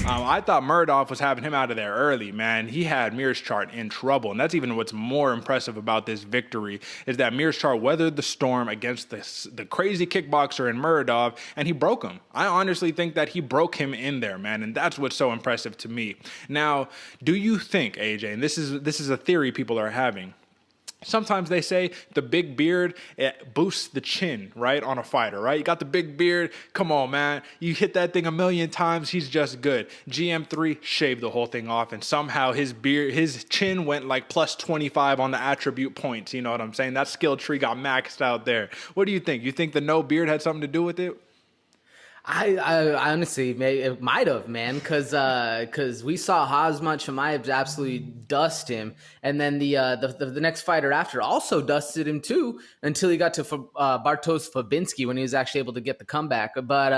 I thought Muradov was having him out of there early, man. He had Meerschaert in trouble, and that's even what's more impressive about this victory is that Meerschaert weathered the storm against the crazy kickboxer in Muradov, and he broke him. I honestly think that he broke him in there, man, and that's what's so impressive to me. Now, do you think, AJ, and this is a theory people are having, sometimes they say the big beard, it boosts the chin, right, on a fighter, right? You got the big beard. Come on, man. You hit that thing a million times, he's just good. GM3 shaved the whole thing off, and somehow his chin went like plus 25 on the attribute points. You know what I'm saying? That skill tree got maxed out there. What do you think? You think the no beard had something to do with it? I honestly it might have, man, because we saw Hazmat Chimaev absolutely dust him, and then the next fighter after also dusted him too until he got to Bartosz Fabinski when he was actually able to get the comeback. But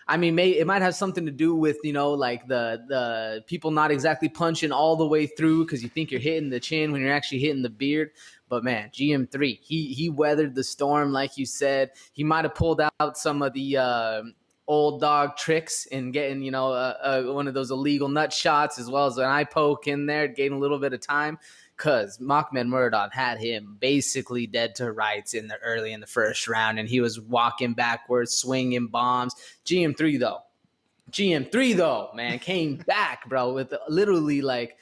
I mean, it might have something to do with, like the people not exactly punching all the way through because you think you're hitting the chin when you're actually hitting the beard. But man, GM3, he weathered the storm, like you said. He might have pulled out some of the old dog tricks in getting, one of those illegal nut shots as well as an eye poke in there, gain a little bit of time. Because Makhmed Muradov had him basically dead to rights early in the first round, and he was walking backwards, swinging bombs. GM3 though, man, came back, bro, with literally like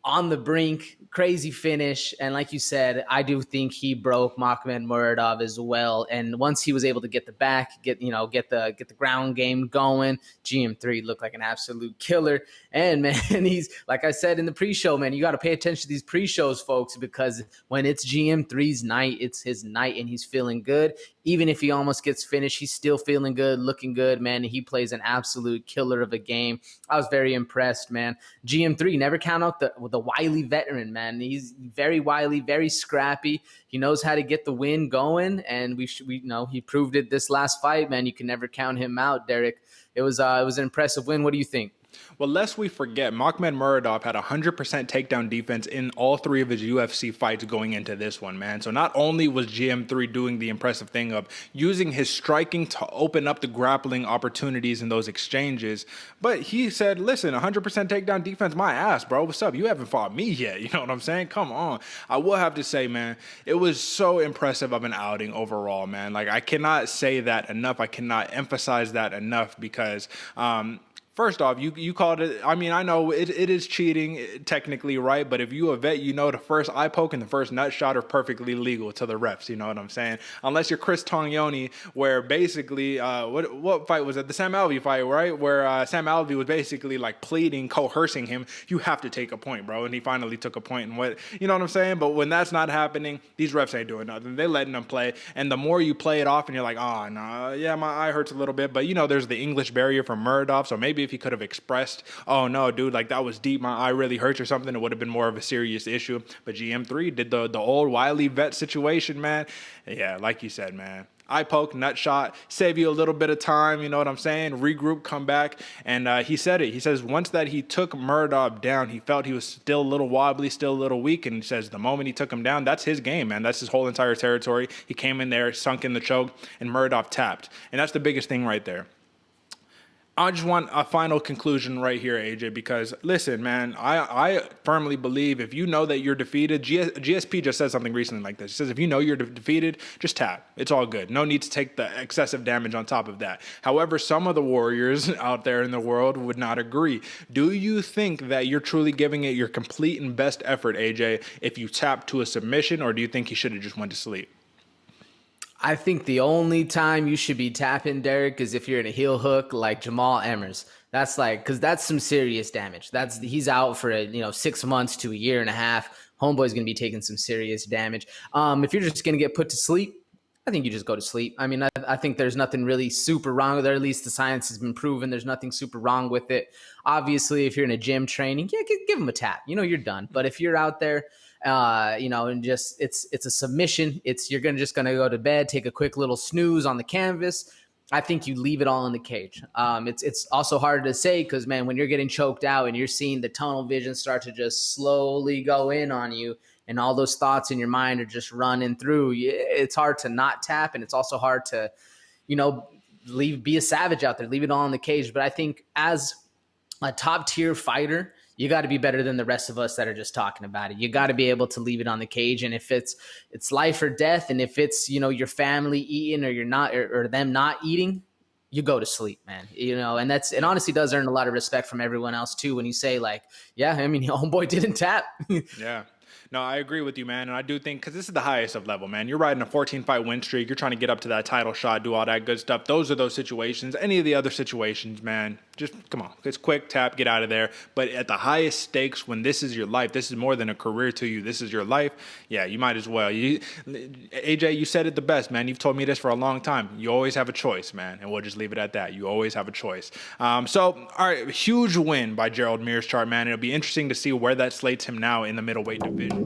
on the brink, crazy finish. And like you said, I do think he broke Makhmed Muradov as well. And once he was able to get the back, get the ground game going, GM3 looked like an absolute killer. And man, he's, like I said in the pre-show, man, you got to pay attention to these pre-shows, folks, because when it's GM3's night, it's his night and he's feeling good. Even if he almost gets finished, he's still feeling good, looking good, man. He plays an absolute killer of a game. I was very impressed, man. GM3, never count out the wily veteran, man. He's very wily, very scrappy. He knows how to get the win going, and he proved it this last fight, man. You can never count him out, Derek. It was an impressive win. What do you think? Well, lest we forget, Makhmed Muradov had 100% takedown defense in all three of his UFC fights going into this one, man. So not only was GM3 doing the impressive thing of using his striking to open up the grappling opportunities in those exchanges, but he said, listen, 100% takedown defense, my ass, bro. What's up? You haven't fought me yet. You know what I'm saying? Come on. I will have to say, man, it was so impressive of an outing overall, man. Like, I cannot say that enough. I cannot emphasize that enough because, first off, you called it, I mean, I know it is cheating technically, right? But if you a vet, you know the first eye poke and the first nut shot are perfectly legal to the refs, you know what I'm saying? Unless you're Chris Tognoni, where basically, what fight was it? The Sam Alvey fight, right? Where Sam Alvey was basically like pleading, coercing him, you have to take a point, bro. And he finally took a point. And you know what I'm saying? But when that's not happening, these refs ain't doing nothing. They letting them play. And the more you play it off and you're like, oh, no, yeah, my eye hurts a little bit. But, there's the English barrier from Muradov, so maybe if he could have expressed, oh no, dude, like that was deep, my eye really hurts or something, it would have been more of a serious issue. But GM3 did the old wily vet situation, man. Yeah, like you said, man. Eye poke, nut shot, save you a little bit of time, you know what I'm saying? Regroup, come back. And he said it. He says once that he took Muradov down, he felt he was still a little wobbly, still a little weak. And he says the moment he took him down, that's his game, man. That's his whole entire territory. He came in there, sunk in the choke, and Muradov tapped. And that's the biggest thing right there. I just want a final conclusion right here, AJ, because listen, man, I firmly believe if you know that you're defeated, GSP just said something recently like this. He says, if you know you're defeated, just tap. It's all good. No need to take the excessive damage on top of that. However, some of the warriors out there in the world would not agree. Do you think that you're truly giving it your complete and best effort, AJ, if you tap to a submission, or do you think he should have just went to sleep? I think the only time you should be tapping, Derek, is if you're in a heel hook like Jamal Emmers. That's because that's some serious damage. He's out for 6 months to a year and a half. Homeboy's going to be taking some serious damage. If you're just going to get put to sleep, I think you just go to sleep. I mean, I think there's nothing really super wrong with it. Or at least the science has been proven. There's nothing super wrong with it. Obviously, if you're in a gym training, yeah, give him a tap. You're done. But if you're out there, and just it's a submission. You're just gonna go to bed, take a quick little snooze on the canvas. I think you leave it all in the cage. It's also hard to say because, man, when you're getting choked out and you're seeing the tunnel vision start to just slowly go in on you, and all those thoughts in your mind are just running through, it's hard to not tap, and it's also hard to, be a savage out there, leave it all in the cage. But I think as a top tier fighter, you got to be better than the rest of us that are just talking about it. You got to be able to leave it on the cage. And if it's life or death, and if it's, your family eating or you're not, or them not eating, you go to sleep, man. And it honestly does earn a lot of respect from everyone else too. When you say like, yeah, I mean, homeboy didn't tap. Yeah. No, I agree with you, man. And I do think, because this is the highest of level, man. You're riding a 14-fight win streak. You're trying to get up to that title shot, do all that good stuff. Those are those situations. Any of the other situations, man, just come on. It's quick, tap, get out of there. But at the highest stakes, when this is your life, this is more than a career to you. This is your life. Yeah, you might as well. AJ, you said it the best, man. You've told me this for a long time. You always have a choice, man. And we'll just leave it at that. You always have a choice. So, all right, huge win by Gerald Meerschaert, man. It'll be interesting to see where that slates him now in the middleweight division.